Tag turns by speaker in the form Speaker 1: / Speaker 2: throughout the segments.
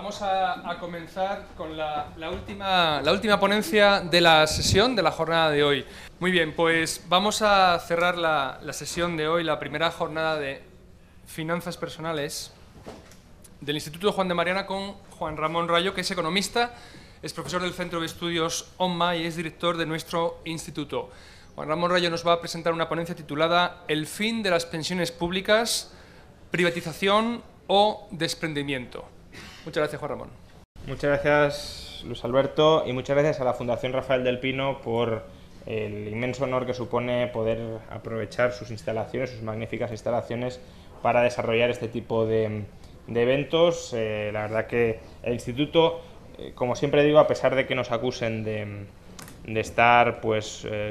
Speaker 1: Vamos a comenzar con la última ponencia de la sesión, de la jornada de hoy. Muy bien, pues vamos a cerrar la sesión de hoy, la primera jornada de finanzas personales del Instituto Juan de Mariana, con Juan Ramón Rayo, que es economista, es profesor del Centro de Estudios ONMA y es director de nuestro instituto. Juan Ramón Rayo nos va a presentar una ponencia titulada El fin de las pensiones públicas, privatización o desprendimiento. Muchas gracias, Juan Ramón.
Speaker 2: Muchas gracias, Luis Alberto, y muchas gracias a la Fundación Rafael del Pino por el inmenso honor que supone poder aprovechar sus instalaciones, sus magníficas instalaciones, para desarrollar este tipo de eventos. La verdad que el instituto, como siempre digo, a pesar de que nos acusen de estar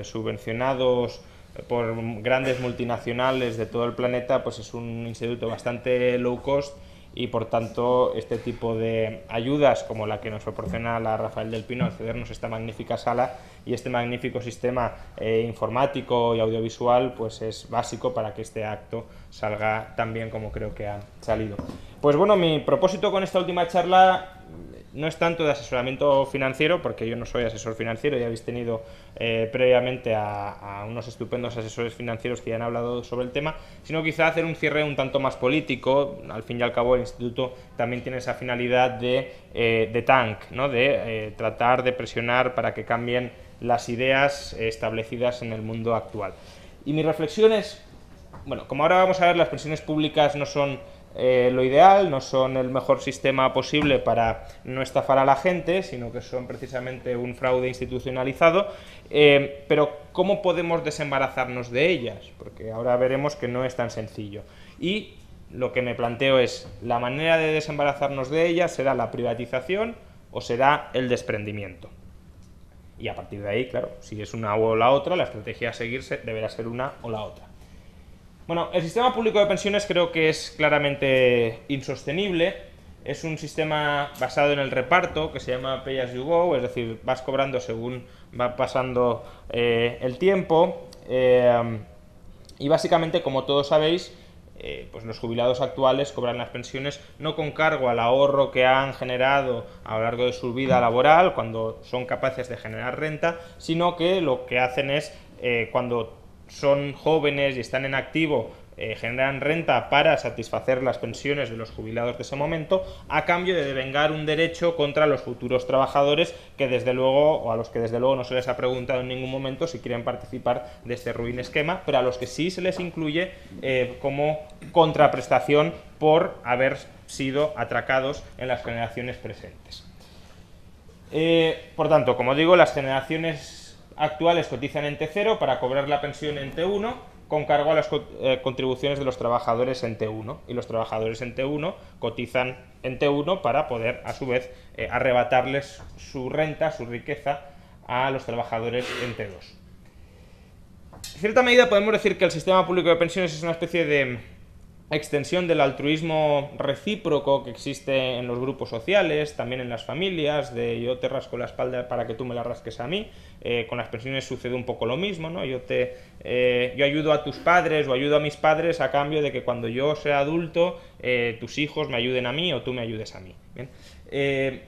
Speaker 2: subvencionados por grandes multinacionales de todo el planeta, pues es un instituto bastante low cost, y por tanto este tipo de ayudas como la que nos proporciona la Rafael del Pino al cedernos esta magnífica sala y este magnífico sistema informático y audiovisual, pues es básico para que este acto salga tan bien como creo que ha salido. Pues bueno, mi propósito con esta última charla no es tanto de asesoramiento financiero, porque yo no soy asesor financiero, ya habéis tenido previamente a unos estupendos asesores financieros que ya han hablado sobre el tema, sino quizá hacer un cierre un tanto más político. Al fin y al cabo el instituto también tiene esa finalidad de tank, ¿no? De tratar de presionar para que cambien las ideas establecidas en el mundo actual. Y mi reflexión es, bueno, como ahora vamos a ver, las pensiones públicas no son lo ideal, no son el mejor sistema posible para no estafar a la gente, sino que son precisamente un fraude institucionalizado, pero ¿cómo podemos desembarazarnos de ellas? Porque ahora veremos que no es tan sencillo. Y lo que me planteo es, ¿la manera de desembarazarnos de ellas será la privatización o será el desprendimiento? Y a partir de ahí, claro, si es una o la otra, la estrategia a seguirse deberá ser una o la otra. Bueno, el sistema público de pensiones creo que es claramente insostenible. Es un sistema basado en el reparto que se llama Pay as you go, es decir, vas cobrando según va pasando el tiempo. Y básicamente, como todos sabéis, pues los jubilados actuales cobran las pensiones no con cargo al ahorro que han generado a lo largo de su vida laboral, cuando son capaces de generar renta, sino que lo que hacen es, cuando son jóvenes y están en activo, generan renta para satisfacer las pensiones de los jubilados de ese momento, a cambio de devengar un derecho contra los futuros trabajadores que desde luego, o a los que desde luego no se les ha preguntado en ningún momento si quieren participar de este ruin esquema, pero a los que sí se les incluye como contraprestación por haber sido atracados en las generaciones presentes. Por tanto, como digo, las generaciones actuales cotizan en T0 para cobrar la pensión en T1, con cargo a las contribuciones de los trabajadores en T1, y los trabajadores en T1 cotizan en T1 para poder, a su vez, arrebatarles su renta, su riqueza, a los trabajadores en T2. En cierta medida podemos decir que el sistema público de pensiones es una especie de extensión del altruismo recíproco que existe en los grupos sociales, también en las familias, de yo te rasco la espalda para que tú me la rasques a mí. Con las pensiones sucede un poco lo mismo, ¿no? Yo ayudo a tus padres o ayudo a mis padres a cambio de que cuando yo sea adulto tus hijos me ayuden a mí o tú me ayudes a mí. ¿Bien?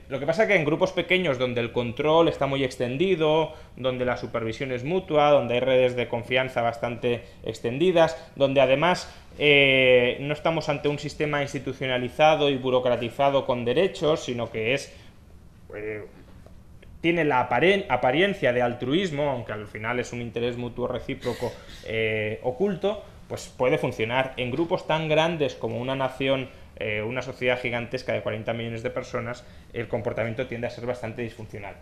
Speaker 2: Lo que pasa es que en grupos pequeños donde el control está muy extendido, donde la supervisión es mutua, donde hay redes de confianza bastante extendidas, donde además no estamos ante un sistema institucionalizado y burocratizado con derechos, sino que tiene la apariencia de altruismo, aunque al final es un interés mutuo recíproco oculto, pues puede funcionar. En grupos tan grandes como una nación, una sociedad gigantesca de 40 millones de personas, el comportamiento tiende a ser bastante disfuncional.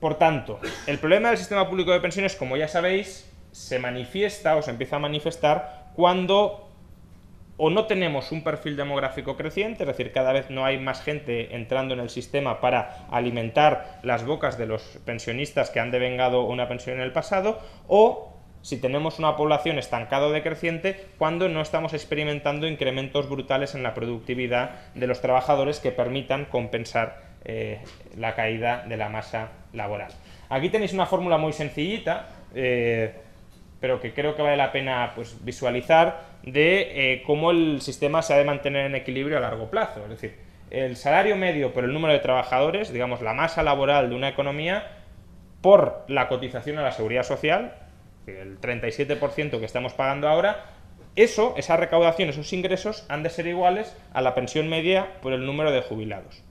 Speaker 2: Por tanto, el problema del sistema público de pensiones, como ya sabéis, se manifiesta o se empieza a manifestar cuando o no tenemos un perfil demográfico creciente, es decir, cada vez no hay más gente entrando en el sistema para alimentar las bocas de los pensionistas que han devengado una pensión en el pasado, o si tenemos una población estancada o decreciente, cuando no estamos experimentando incrementos brutales en la productividad de los trabajadores que permitan compensar la caída de la masa laboral. Aquí tenéis una fórmula muy sencillita, pero que creo que vale la pena pues, visualizar de cómo el sistema se ha de mantener en equilibrio a largo plazo. Es decir, el salario medio por el número de trabajadores, digamos la masa laboral de una economía, por la cotización a la seguridad social, el 37% que estamos pagando ahora, esa recaudación, esos ingresos han de ser iguales a la pensión media por el número de jubilados.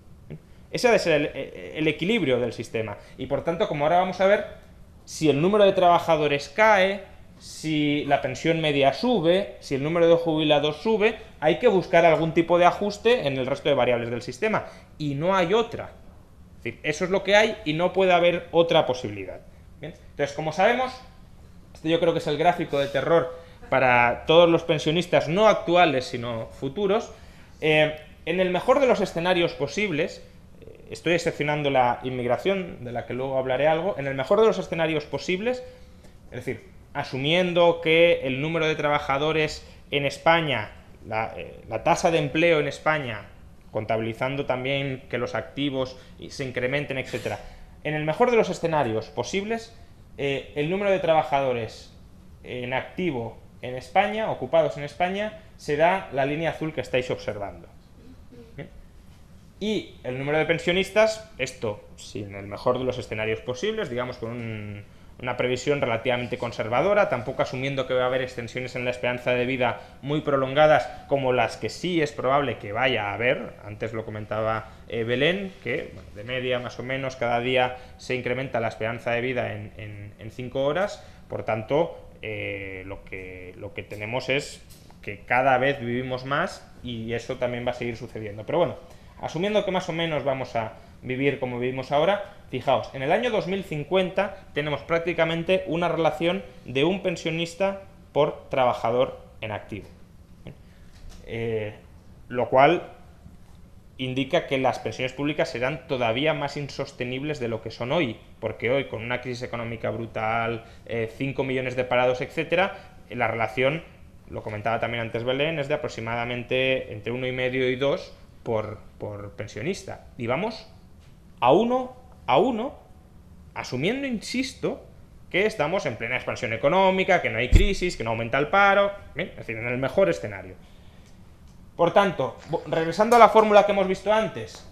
Speaker 2: Ese ha de ser el equilibrio del sistema. Y por tanto, como ahora vamos a ver, si el número de trabajadores cae, si la pensión media sube, si el número de jubilados sube, hay que buscar algún tipo de ajuste en el resto de variables del sistema. Y no hay otra. Es decir, eso es lo que hay y no puede haber otra posibilidad. ¿Bien? Entonces, como sabemos, este yo creo que es el gráfico de terror para todos los pensionistas, no actuales, sino futuros. En el mejor de los escenarios posibles, estoy excepcionando la inmigración, de la que luego hablaré algo, en el mejor de los escenarios posibles, es decir, asumiendo que el número de trabajadores en España, la tasa de empleo en España, contabilizando también que los activos se incrementen, etc. En el mejor de los escenarios posibles, el número de trabajadores en activo en España, ocupados en España, será la línea azul que estáis observando. ¿Bien? Y el número de pensionistas, esto, si en el mejor de los escenarios posibles, digamos con una previsión relativamente conservadora, tampoco asumiendo que va a haber extensiones en la esperanza de vida muy prolongadas como las que sí es probable que vaya a haber. Antes lo comentaba Belén, que bueno, de media más o menos cada día se incrementa la esperanza de vida en 5 horas, por tanto lo que tenemos es que cada vez vivimos más y eso también va a seguir sucediendo. Pero bueno, asumiendo que más o menos vamos a vivir como vivimos ahora, fijaos, en el año 2050 tenemos prácticamente una relación de un pensionista por trabajador en activo. Lo cual indica que las pensiones públicas serán todavía más insostenibles de lo que son hoy, porque hoy, con una crisis económica brutal, 5 millones de parados, etcétera, la relación, lo comentaba también antes Belén, es de aproximadamente entre 1,5 y 2 por pensionista. Y vamos a uno, asumiendo, insisto, que estamos en plena expansión económica, que no hay crisis, que no aumenta el paro, ¿bien? Es decir, en el mejor escenario. Por tanto, regresando a la fórmula que hemos visto antes,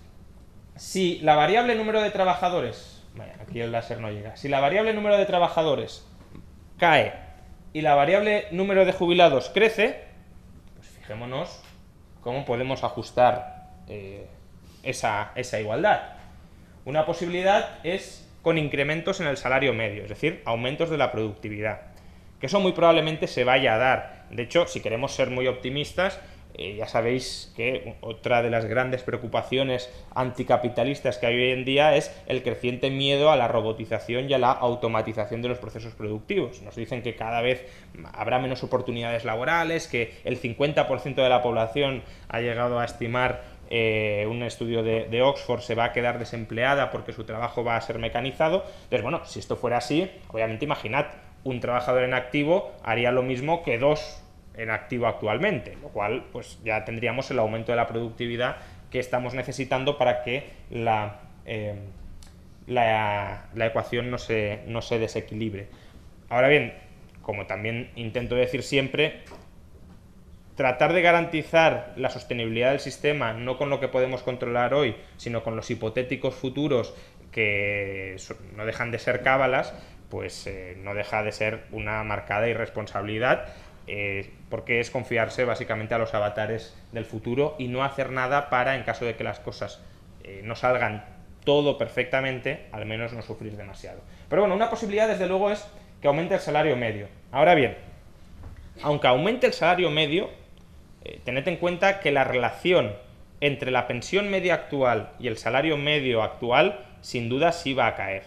Speaker 2: si la variable número de trabajadores, vaya, aquí el láser no llega, si la variable número de trabajadores cae y la variable número de jubilados crece, pues fijémonos cómo podemos ajustar esa igualdad. Una posibilidad es con incrementos en el salario medio, es decir, aumentos de la productividad, que eso muy probablemente se vaya a dar. De hecho, si queremos ser muy optimistas, ya sabéis que otra de las grandes preocupaciones anticapitalistas que hay hoy en día es el creciente miedo a la robotización y a la automatización de los procesos productivos. Nos dicen que cada vez habrá menos oportunidades laborales, que el 50% de la población ha llegado a estimar, un estudio de Oxford, se va a quedar desempleada porque su trabajo va a ser mecanizado. Entonces, bueno, si esto fuera así, obviamente imaginad, un trabajador en activo haría lo mismo que 2 en activo actualmente, lo cual pues ya tendríamos el aumento de la productividad que estamos necesitando para que la ecuación no se desequilibre. Ahora bien, como también intento decir siempre, tratar de garantizar la sostenibilidad del sistema no con lo que podemos controlar hoy, sino con los hipotéticos futuros que no dejan de ser cábalas, pues no deja de ser una marcada irresponsabilidad, porque es confiarse básicamente a los avatares del futuro y no hacer nada para, en caso de que las cosas no salgan todo perfectamente, al menos no sufrir demasiado. Pero bueno, una posibilidad desde luego es que aumente el salario medio. Ahora bien, aunque aumente el salario medio, tened en cuenta que la relación entre la pensión media actual y el salario medio actual sin duda sí va a caer.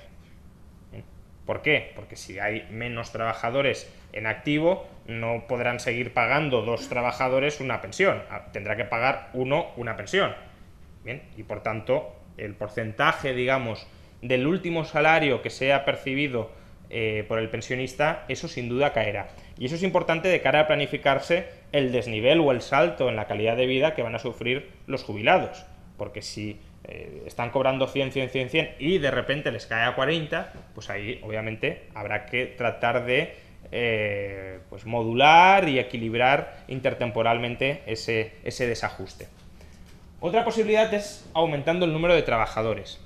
Speaker 2: ¿Por qué? Porque si hay menos trabajadores en activo, no podrán seguir pagando 2 trabajadores una pensión. Tendrá que pagar uno una pensión. Bien, y por tanto, el porcentaje, digamos, del último salario que sea percibido por el pensionista, eso sin duda caerá. Y eso es importante de cara a planificarse el desnivel o el salto en la calidad de vida que van a sufrir los jubilados. Porque si están cobrando 100 y de repente les cae a 40, pues ahí obviamente habrá que tratar de pues modular y equilibrar intertemporalmente ese desajuste. Otra posibilidad es aumentando el número de trabajadores.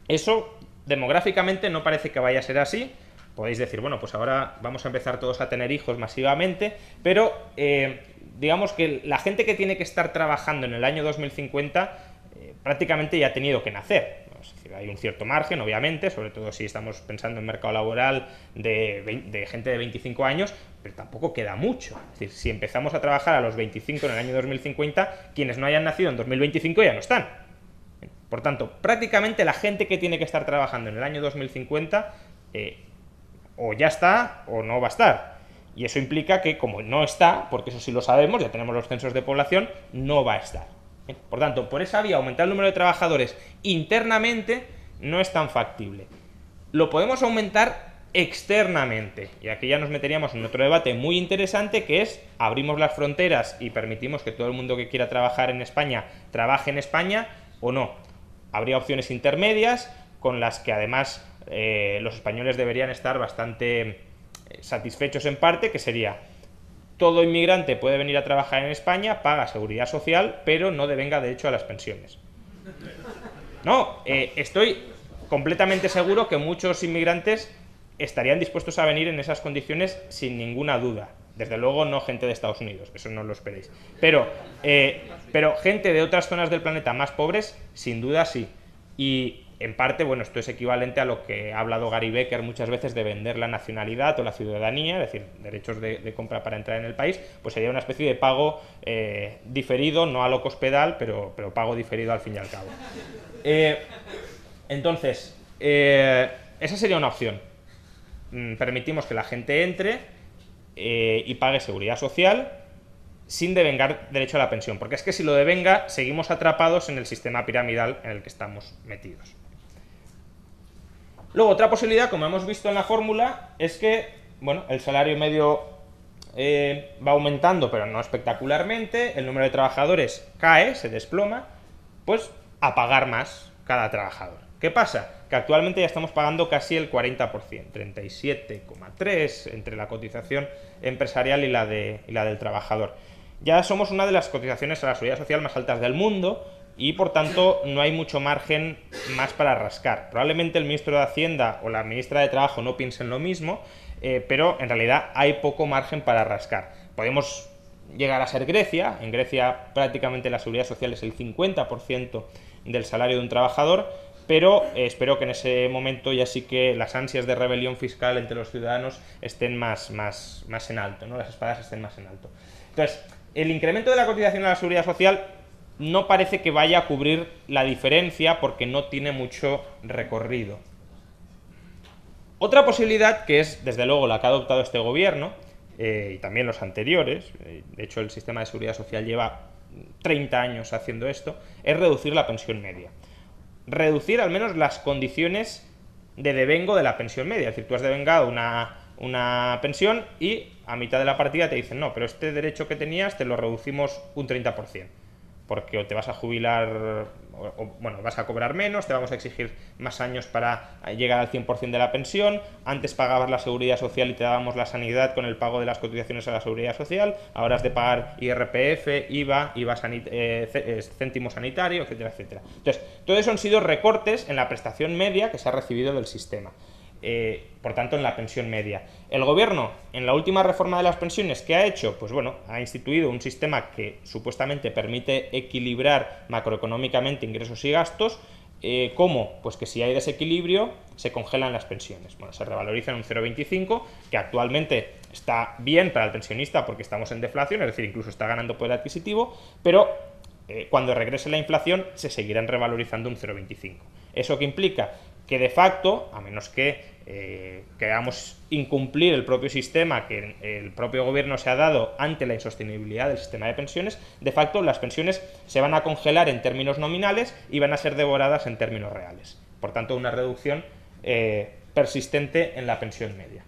Speaker 2: Eso demográficamente no parece que vaya a ser así. Podéis decir, bueno, pues ahora vamos a empezar todos a tener hijos masivamente, pero digamos que la gente que tiene que estar trabajando en el año 2050 prácticamente ya ha tenido que nacer. Es decir, hay un cierto margen, obviamente, sobre todo si estamos pensando en mercado laboral de gente de 25 años, pero tampoco queda mucho. Es decir, si empezamos a trabajar a los 25 en el año 2050, quienes no hayan nacido en 2025 ya no están. Por tanto, prácticamente la gente que tiene que estar trabajando en el año 2050 o ya está o no va a estar. Y eso implica que, como no está, porque eso sí lo sabemos, ya tenemos los censos de población, no va a estar. Por tanto, por esa vía, aumentar el número de trabajadores internamente no es tan factible. Lo podemos aumentar externamente, y aquí ya nos meteríamos en otro debate muy interesante, que es: abrimos las fronteras y permitimos que todo el mundo que quiera trabajar en España trabaje en España, o no. Habría opciones intermedias con las que además los españoles deberían estar bastante satisfechos en parte, que sería: todo inmigrante puede venir a trabajar en España, paga seguridad social, pero no devenga derecho a las pensiones. No, estoy completamente seguro que muchos inmigrantes estarían dispuestos a venir en esas condiciones sin ninguna duda. Desde luego no gente de Estados Unidos, eso no lo esperéis. Pero gente de otras zonas del planeta más pobres, sin duda sí. Y en parte, bueno, esto es equivalente a lo que ha hablado Gary Becker muchas veces de vender la nacionalidad o la ciudadanía, es decir, derechos de compra para entrar en el país, pues sería una especie de pago diferido, no a lo cospedal, pero pago diferido al fin y al cabo. Entonces, esa sería una opción. Permitimos que la gente entre y pague seguridad social sin devengar derecho a la pensión, porque es que si lo devenga, seguimos atrapados en el sistema piramidal en el que estamos metidos. Luego, otra posibilidad, como hemos visto en la fórmula, es que, bueno, el salario medio va aumentando, pero no espectacularmente, el número de trabajadores cae, se desploma, pues a pagar más cada trabajador. ¿Qué pasa? Que actualmente ya estamos pagando casi el 40%, 37,3% entre la cotización empresarial y la del trabajador. Ya somos una de las cotizaciones a la seguridad social más altas del mundo y, por tanto, no hay mucho margen más para rascar. Probablemente el ministro de Hacienda o la ministra de Trabajo no piensen lo mismo, pero en realidad hay poco margen para rascar. Podemos llegar a ser Grecia. En Grecia prácticamente la seguridad social es el 50% del salario de un trabajador, pero espero que en ese momento ya sí que las ansias de rebelión fiscal entre los ciudadanos estén más en alto, ¿no? Las espadas estén más en alto. Entonces, el incremento de la cotización a la seguridad social no parece que vaya a cubrir la diferencia porque no tiene mucho recorrido. Otra posibilidad, que es desde luego la que ha adoptado este gobierno y también los anteriores, de hecho el sistema de seguridad social lleva 30 años haciendo esto, es reducir la pensión media. Reducir al menos las condiciones de devengo de la pensión media. Es decir, tú has devengado una pensión y a mitad de la partida te dicen: no, pero este derecho que tenías te lo reducimos un 30%, porque o te vas a jubilar, bueno, vas a cobrar menos, te vamos a exigir más años para llegar al 100% de la pensión, antes pagabas la seguridad social y te dábamos la sanidad con el pago de las cotizaciones a la seguridad social, ahora has de pagar IRPF, IVA céntimo sanitario, etcétera, etcétera. Entonces, todo eso han sido recortes en la prestación media que se ha recibido del sistema. Por tanto, en la pensión media. El gobierno, en la última reforma de las pensiones, ¿qué ha hecho? Pues bueno, ha instituido un sistema que supuestamente permite equilibrar macroeconómicamente ingresos y gastos. ¿Cómo? Pues que si hay desequilibrio, se congelan las pensiones. Bueno, se revalorizan un 0,25, que actualmente está bien para el pensionista porque estamos en deflación, es decir, incluso está ganando poder adquisitivo, pero cuando regrese la inflación se seguirán revalorizando un 0,25. ¿Eso qué implica? Que de facto, a menos que queramos incumplir el propio sistema que el propio gobierno se ha dado ante la insostenibilidad del sistema de pensiones, de facto las pensiones se van a congelar en términos nominales y van a ser devoradas en términos reales. Por tanto, una reducción persistente en la pensión media.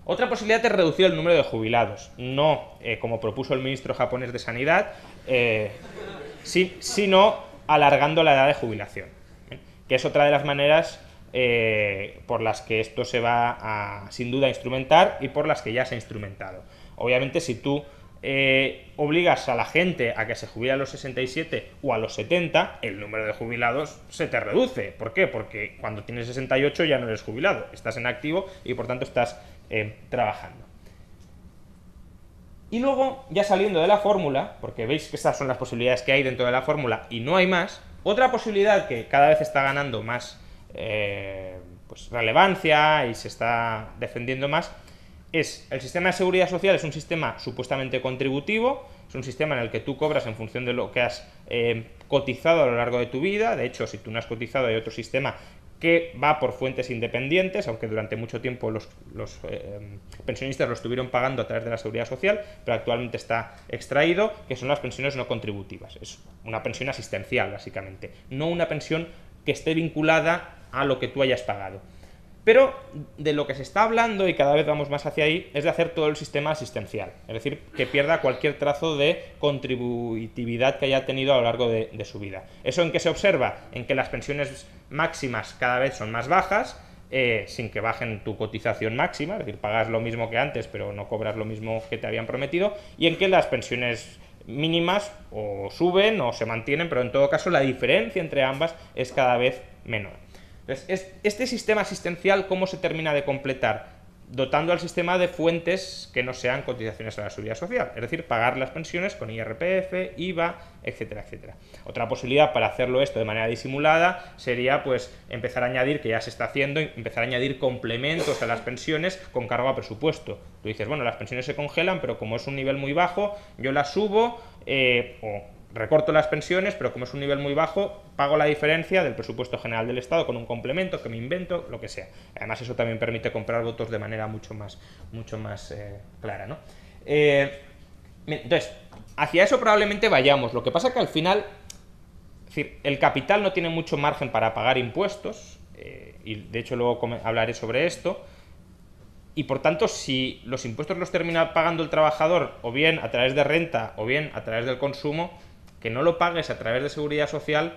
Speaker 2: Otra posibilidad es reducir el número de jubilados, no como propuso el ministro japonés de Sanidad, sino alargando la edad de jubilación, que es otra de las maneras por las que esto se va a, sin duda, a instrumentar y por las que ya se ha instrumentado. Obviamente, si tú obligas a la gente a que se jubile a los 67 o a los 70, el número de jubilados se te reduce. ¿Por qué? Porque cuando tienes 68 ya no eres jubilado, estás en activo y por tanto estás trabajando. Y luego, ya saliendo de la fórmula, porque veis que estas son las posibilidades que hay dentro de la fórmula y no hay más, otra posibilidad que cada vez está ganando más pues relevancia y se está defendiendo más es el sistema de seguridad social. Es un sistema supuestamente contributivo, es un sistema en el que tú cobras en función de lo que has cotizado a lo largo de tu vida. De hecho, si tú no has cotizado, hay otro sistema que va por fuentes independientes, aunque durante mucho tiempo los pensionistas lo estuvieron pagando a través de la seguridad social, pero actualmente está extraído, que son las pensiones no contributivas. Es una pensión asistencial, básicamente, no una pensión que esté vinculada a lo que tú hayas pagado. Pero de lo que se está hablando, y cada vez vamos más hacia ahí, es de hacer todo el sistema asistencial, es decir, que pierda cualquier trazo de contributividad que haya tenido a lo largo de su vida. ¿Eso en qué se observa? En que las pensiones máximas cada vez son más bajas, sin que bajen tu cotización máxima, es decir, pagas lo mismo que antes, pero no cobras lo mismo que te habían prometido, y en que las pensiones mínimas o suben o se mantienen, pero en todo caso la diferencia entre ambas es cada vez menor. Entonces, este sistema asistencial, ¿cómo se termina de completar? Dotando al sistema de fuentes que no sean cotizaciones a la seguridad social, es decir, pagar las pensiones con IRPF, IVA, etcétera, etcétera. Otra posibilidad para hacerlo esto de manera disimulada sería pues empezar a añadir, que ya se está haciendo, empezar a añadir complementos a las pensiones con cargo a presupuesto. Tú dices, bueno, las pensiones se congelan, pero como es un nivel muy bajo, yo las subo o recorto las pensiones, pero como es un nivel muy bajo, pago la diferencia del presupuesto general del Estado con un complemento que me invento, lo que sea. Además, eso también permite comprar votos de manera mucho más clara, ¿no? Entonces, hacia eso probablemente vayamos. Lo que pasa que al final, es decir, el capital no tiene mucho margen para pagar impuestos, y de hecho luego hablaré sobre esto, y por tanto, si los impuestos los termina pagando el trabajador, o bien a través de renta, o bien a través del consumo, que no lo pagues a través de seguridad social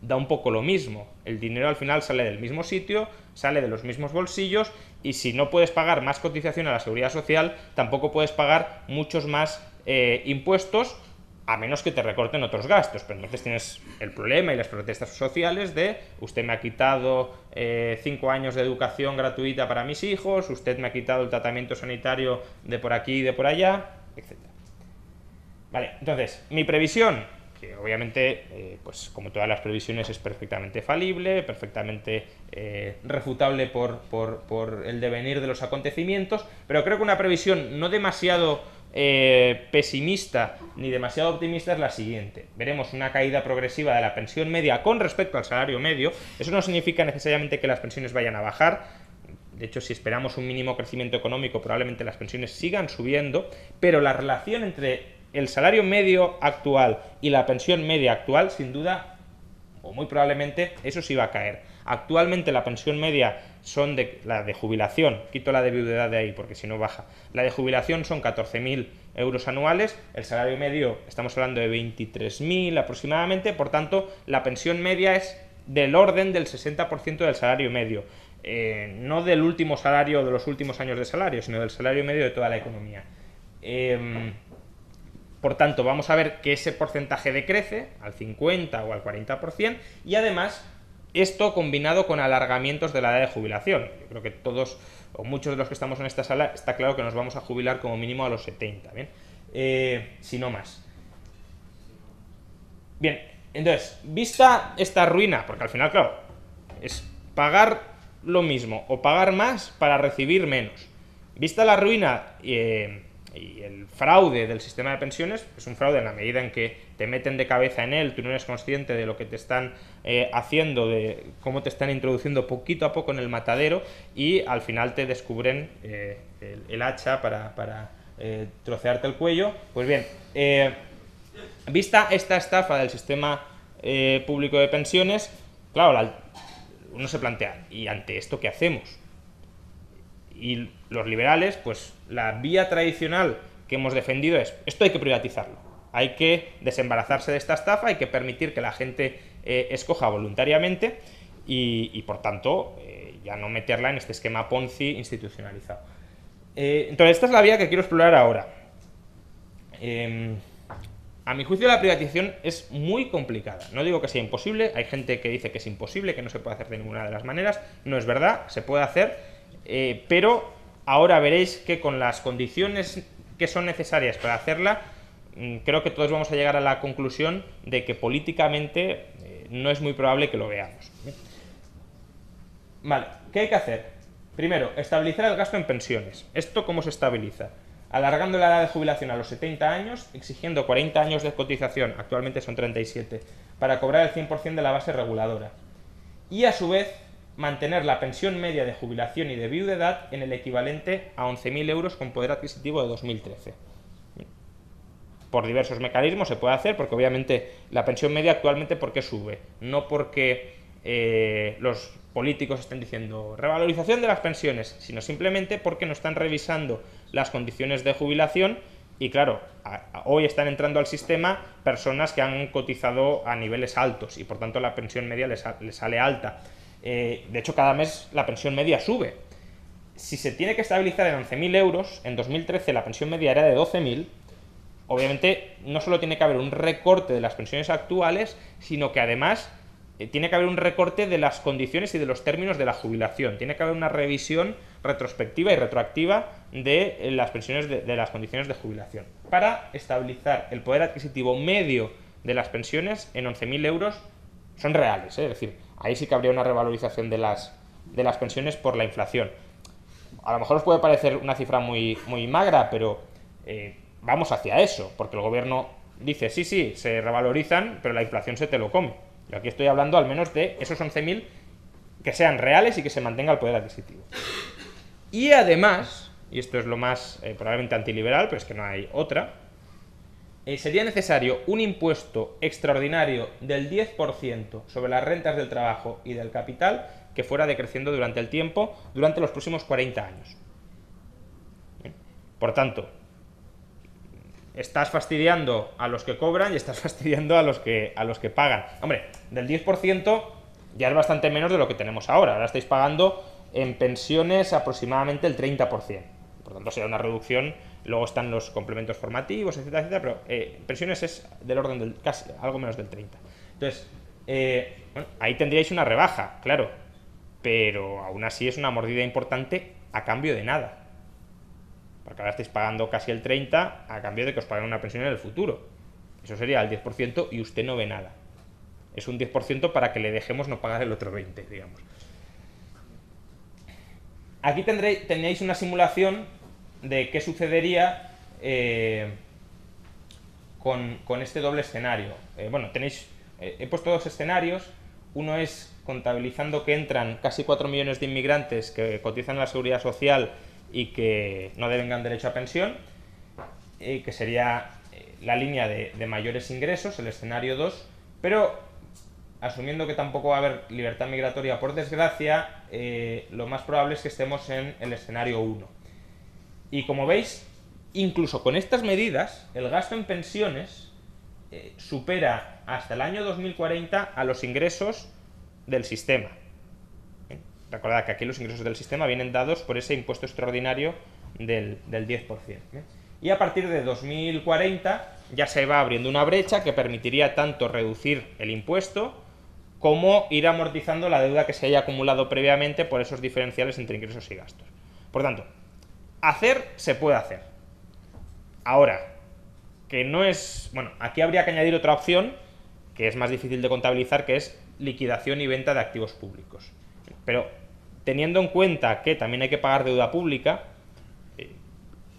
Speaker 2: da un poco lo mismo. El dinero al final sale del mismo sitio, sale de los mismos bolsillos, y si no puedes pagar más cotización a la seguridad social, tampoco puedes pagar muchos más impuestos, a menos que te recorten otros gastos. Pero entonces tienes el problema y las protestas sociales de usted me ha quitado 5 años de educación gratuita para mis hijos, usted me ha quitado el tratamiento sanitario de por aquí y de por allá, etc. Vale, entonces, mi previsión, que obviamente, pues como todas las previsiones, es perfectamente falible, perfectamente refutable por el devenir de los acontecimientos, pero creo que una previsión no demasiado pesimista ni demasiado optimista es la siguiente. Veremos una caída progresiva de la pensión media con respecto al salario medio. Eso no significa necesariamente que las pensiones vayan a bajar. De hecho, si esperamos un mínimo crecimiento económico, probablemente las pensiones sigan subiendo, pero la relación entre el salario medio actual y la pensión media actual, sin duda, o muy probablemente, eso sí va a caer. Actualmente la pensión media son la de jubilación, quito la de viudedad de ahí porque si no baja, la de jubilación son 14.000 euros anuales, el salario medio estamos hablando de 23.000 aproximadamente, por tanto la pensión media es del orden del 60% del salario medio, no del último salario de los últimos años de salario, sino del salario medio de toda la economía. Por tanto, vamos a ver que ese porcentaje decrece al 50 o al 40%, y además esto combinado con alargamientos de la edad de jubilación. Yo creo que todos o muchos de los que estamos en esta sala está claro que nos vamos a jubilar como mínimo a los 70, ¿bien? Si no más. Bien, entonces, vista esta ruina, porque al final, claro, es pagar lo mismo o pagar más para recibir menos. Vista la ruina y el fraude del sistema de pensiones, es un fraude en la medida en que te meten de cabeza en él, tú no eres consciente de lo que te están haciendo, de cómo te están introduciendo poquito a poco en el matadero, y al final te descubren el hacha para trocearte el cuello. Pues bien, vista esta estafa del sistema público de pensiones, claro, uno se plantea, ¿y ante esto qué hacemos? Y los liberales, pues la vía tradicional que hemos defendido es, esto hay que privatizarlo, hay que desembarazarse de esta estafa, hay que permitir que la gente escoja voluntariamente, y por tanto, ya no meterla en este esquema Ponzi institucionalizado. Entonces, esta es la vía que quiero explorar ahora. A mi juicio, la privatización es muy complicada. No digo que sea imposible, hay gente que dice que es imposible, que no se puede hacer de ninguna de las maneras. No es verdad, se puede hacer, pero ahora veréis que con las condiciones que son necesarias para hacerla, creo que todos vamos a llegar a la conclusión de que políticamente no es muy probable que lo veamos. Vale, ¿qué hay que hacer? Primero, estabilizar el gasto en pensiones. ¿Esto cómo se estabiliza? Alargando la edad de jubilación a los 70 años, exigiendo 40 años de cotización, actualmente son 37, para cobrar el 100% de la base reguladora. Y a su vez, mantener la pensión media de jubilación y de viudedad en el equivalente a 11.000 euros con poder adquisitivo de 2013. Por diversos mecanismos se puede hacer, porque obviamente la pensión media actualmente, ¿por qué sube? No porque los políticos estén diciendo revalorización de las pensiones, sino simplemente porque no están revisando las condiciones de jubilación y claro, hoy están entrando al sistema personas que han cotizado a niveles altos y por tanto la pensión media les sale alta. De hecho, cada mes la pensión media sube. Si se tiene que estabilizar en 11.000 euros, en 2013 la pensión media era de 12.000, obviamente no solo tiene que haber un recorte de las pensiones actuales, sino que además tiene que haber un recorte de las condiciones y de los términos de la jubilación. Tiene que haber una revisión retrospectiva y retroactiva de las pensiones de las condiciones de jubilación para estabilizar el poder adquisitivo medio de las pensiones en 11.000 euros. Son reales, es decir, ahí sí que habría una revalorización de las pensiones por la inflación. A lo mejor os puede parecer una cifra muy magra, pero vamos hacia eso, porque el gobierno dice, sí, se revalorizan, pero la inflación se te lo come. Yo aquí estoy hablando al menos de esos 11.000 que sean reales y que se mantenga el poder adquisitivo. Y además, y esto es lo más probablemente antiliberal, pero es que no hay otra, sería necesario un impuesto extraordinario del 10% sobre las rentas del trabajo y del capital que fuera decreciendo durante el tiempo, durante los próximos 40 años. Por tanto, estás fastidiando a los que cobran y estás fastidiando a los que pagan. Hombre, del 10% ya es bastante menos de lo que tenemos ahora. Ahora estáis pagando en pensiones aproximadamente el 30%. Por tanto, será una reducción. Luego están los complementos formativos, etcétera, pero pensiones es del orden del casi algo menos del 30%. Entonces, bueno, ahí tendríais una rebaja, claro, pero aún así es una mordida importante a cambio de nada. Porque ahora estáis pagando casi el 30% a cambio de que os paguen una pensión en el futuro. Eso sería el 10% y usted no ve nada. Es un 10% para que le dejemos no pagar el otro 20%, digamos. Aquí tenéis una simulación de qué sucedería con este doble escenario. Bueno, he puesto dos escenarios. Uno es contabilizando que entran casi 4 millones de inmigrantes que cotizan a la Seguridad Social y que no devengan derecho a pensión, que sería la línea de mayores ingresos, el escenario 2, pero asumiendo que tampoco va a haber libertad migratoria, por desgracia, lo más probable es que estemos en el escenario 1. Y como veis, incluso con estas medidas, el gasto en pensiones supera hasta el año 2040 a los ingresos del sistema. Recordad que aquí los ingresos del sistema vienen dados por ese impuesto extraordinario del 10%. Y a partir de 2040 ya se va abriendo una brecha que permitiría tanto reducir el impuesto como ir amortizando la deuda que se haya acumulado previamente por esos diferenciales entre ingresos y gastos. Por tanto, hacer se puede hacer. Ahora, que no es... Bueno, aquí habría que añadir otra opción que es más difícil de contabilizar, que es liquidación y venta de activos públicos. Pero teniendo en cuenta que también hay que pagar deuda pública,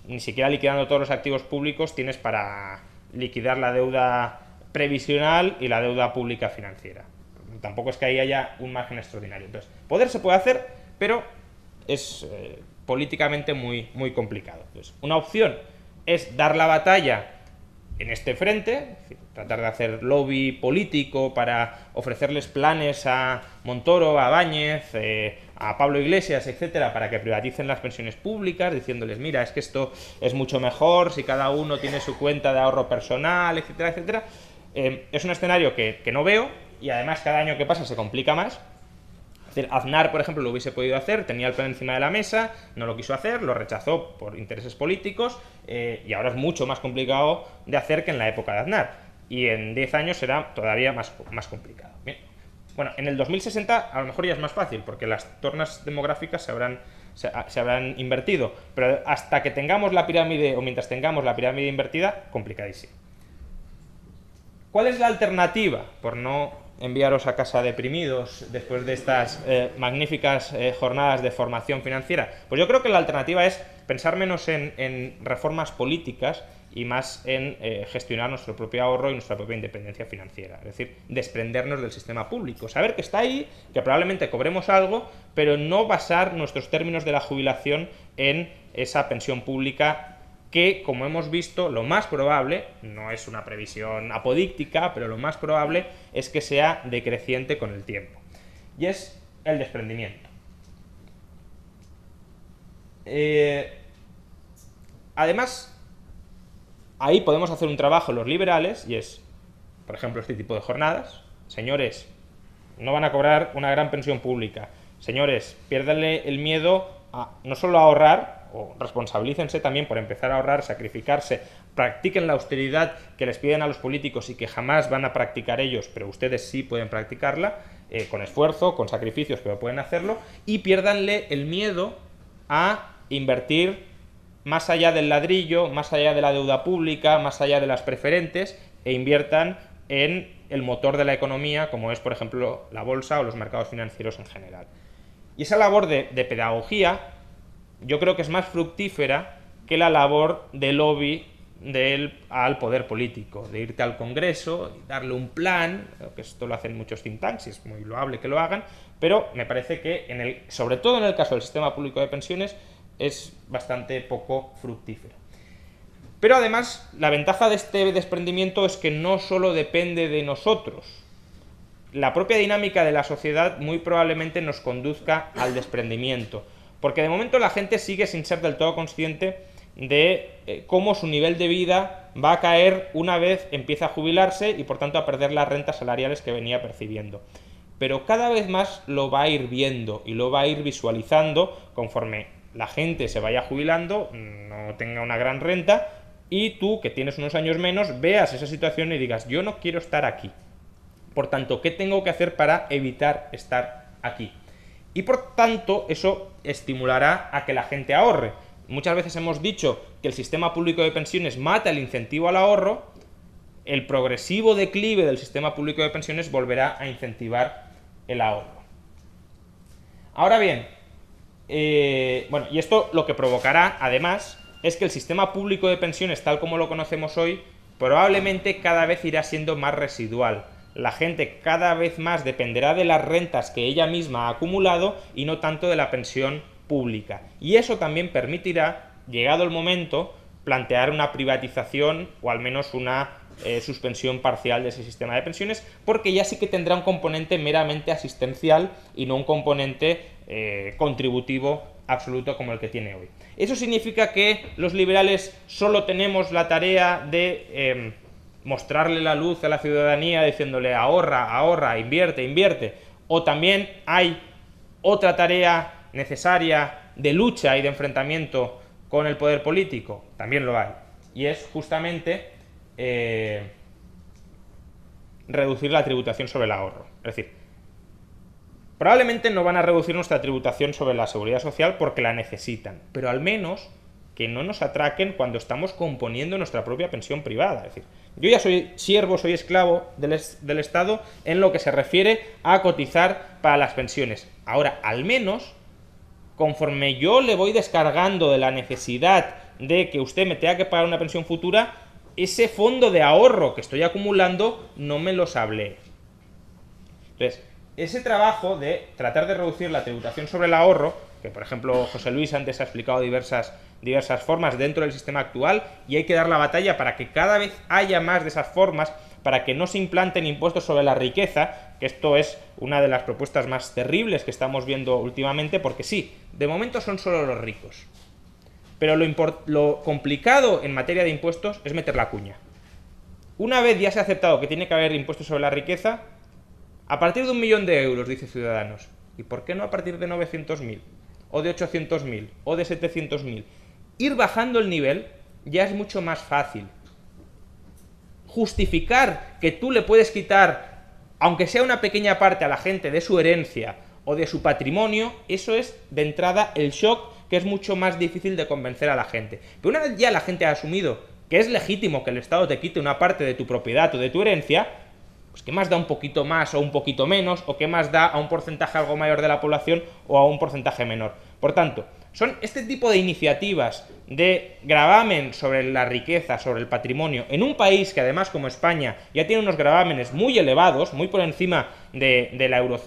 Speaker 2: ni siquiera liquidando todos los activos públicos tienes para liquidar la deuda previsional y la deuda pública financiera. Tampoco es que ahí haya un margen extraordinario. Entonces, poder se puede hacer, pero es políticamente muy complicado. Entonces, una opción es dar la batalla en este frente, es decir, tratar de hacer lobby político para ofrecerles planes a Montoro, a Báñez, a Pablo Iglesias, etcétera, para que privaticen las pensiones públicas, diciéndoles, mira, es que esto es mucho mejor si cada uno tiene su cuenta de ahorro personal, etcétera, etcétera. Es un escenario que no veo, y además cada año que pasa se complica más, Es decir, Aznar, por ejemplo, lo hubiese podido hacer, tenía el plan encima de la mesa, no lo quiso hacer, lo rechazó por intereses políticos, y ahora es mucho más complicado de hacer que en la época de Aznar. Y en 10 años será todavía más complicado. Bien. Bueno, en el 2060 a lo mejor ya es más fácil, porque las tornas demográficas se habrán invertido, pero hasta que tengamos la pirámide, o mientras tengamos la pirámide invertida, complicadísimo. ¿Cuál es la alternativa? Por no enviaros a casa deprimidos después de estas magníficas jornadas de formación financiera. Pues yo creo que la alternativa es pensar menos en reformas políticas y más en gestionar nuestro propio ahorro y nuestra propia independencia financiera. Es decir, desprendernos del sistema público. Saber que está ahí, que probablemente cobremos algo, pero no basar nuestros términos de la jubilación en esa pensión pública que, como hemos visto, lo más probable, no es una previsión apodíctica, pero lo más probable es que sea decreciente con el tiempo. Y es el desprendimiento. Además, ahí podemos hacer un trabajo los liberales, y es, por ejemplo, este tipo de jornadas. Señores, no van a cobrar una gran pensión pública. Señores, piérdanle el miedo a no solo a ahorrar, o responsabilícense también por empezar a ahorrar, sacrificarse, practiquen la austeridad que les piden a los políticos y que jamás van a practicar ellos, pero ustedes sí pueden practicarla, con esfuerzo, con sacrificios, pero pueden hacerlo, y piérdanle el miedo a invertir más allá del ladrillo, más allá de la deuda pública, más allá de las preferentes, e inviertan en el motor de la economía, como es, por ejemplo, la bolsa o los mercados financieros en general. Y esa labor de pedagogía yo creo que es más fructífera que la labor de lobby al poder político, de irte al Congreso y darle un plan, que esto lo hacen muchos think tanks y es muy loable que lo hagan, pero me parece que, sobre todo en el caso del sistema público de pensiones, es bastante poco fructífero. Pero además, la ventaja de este desprendimiento es que no solo depende de nosotros. La propia dinámica de la sociedad muy probablemente nos conduzca al desprendimiento, porque de momento la gente sigue sin ser del todo consciente de cómo su nivel de vida va a caer una vez empieza a jubilarse y por tanto a perder las rentas salariales que venía percibiendo. Pero cada vez más lo va a ir viendo y lo va a ir visualizando conforme la gente se vaya jubilando, no tenga una gran renta, y tú, que tienes unos años menos, veas esa situación y digas, yo no quiero estar aquí. Por tanto, ¿qué tengo que hacer para evitar estar aquí? Y por tanto, eso estimulará a que la gente ahorre. Muchas veces hemos dicho que el sistema público de pensiones mata el incentivo al ahorro. El progresivo declive del sistema público de pensiones volverá a incentivar el ahorro. Ahora bien, y esto lo que provocará, además, es que el sistema público de pensiones, tal como lo conocemos hoy, probablemente cada vez irá siendo más residual. La gente cada vez más dependerá de las rentas que ella misma ha acumulado y no tanto de la pensión pública. Y eso también permitirá, llegado el momento, plantear una privatización o al menos una suspensión parcial de ese sistema de pensiones, porque ya sí que tendrá un componente meramente asistencial y no un componente contributivo absoluto como el que tiene hoy. Eso significa que los liberales solo tenemos la tarea de mostrarle la luz a la ciudadanía diciéndole ahorra, ahorra, invierte, invierte, o también hay otra tarea necesaria de lucha y de enfrentamiento con el poder político. También lo hay, y es justamente reducir la tributación sobre el ahorro. Es decir, probablemente no van a reducir nuestra tributación sobre la seguridad social porque la necesitan, pero al menos que no nos atraquen cuando estamos componiendo nuestra propia pensión privada. Es decir, yo ya soy siervo, soy esclavo del Estado en lo que se refiere a cotizar para las pensiones. Ahora, al menos, conforme yo le voy descargando de la necesidad de que usted me tenga que pagar una pensión futura, ese fondo de ahorro que estoy acumulando no me lo sablé. Entonces, ese trabajo de tratar de reducir la tributación sobre el ahorro, que por ejemplo José Luis antes ha explicado diversas formas dentro del sistema actual, y hay que dar la batalla para que cada vez haya más de esas formas, para que no se implanten impuestos sobre la riqueza, que esto es una de las propuestas más terribles que estamos viendo últimamente, porque sí, de momento son solo los ricos. Pero lo complicado en materia de impuestos es meter la cuña. Una vez ya se ha aceptado que tiene que haber impuestos sobre la riqueza, a partir de 1 millón de euros, dice Ciudadanos, ¿Y por qué no a partir de 900.000? ¿O de 800.000? ¿O de 700.000? Ir bajando el nivel ya es mucho más fácil. Justificar que tú le puedes quitar, aunque sea una pequeña parte a la gente de su herencia o de su patrimonio, eso es de entrada el shock, que es mucho más difícil de convencer a la gente. Pero una vez ya la gente ha asumido que es legítimo que el Estado te quite una parte de tu propiedad o de tu herencia, pues ¿qué más da un poquito más o un poquito menos? ¿O qué más da a un porcentaje algo mayor de la población o a un porcentaje menor? Por tanto, son este tipo de iniciativas de gravamen sobre la riqueza, sobre el patrimonio, en un país que además, como España, ya tiene unos gravámenes muy elevados, muy por encima de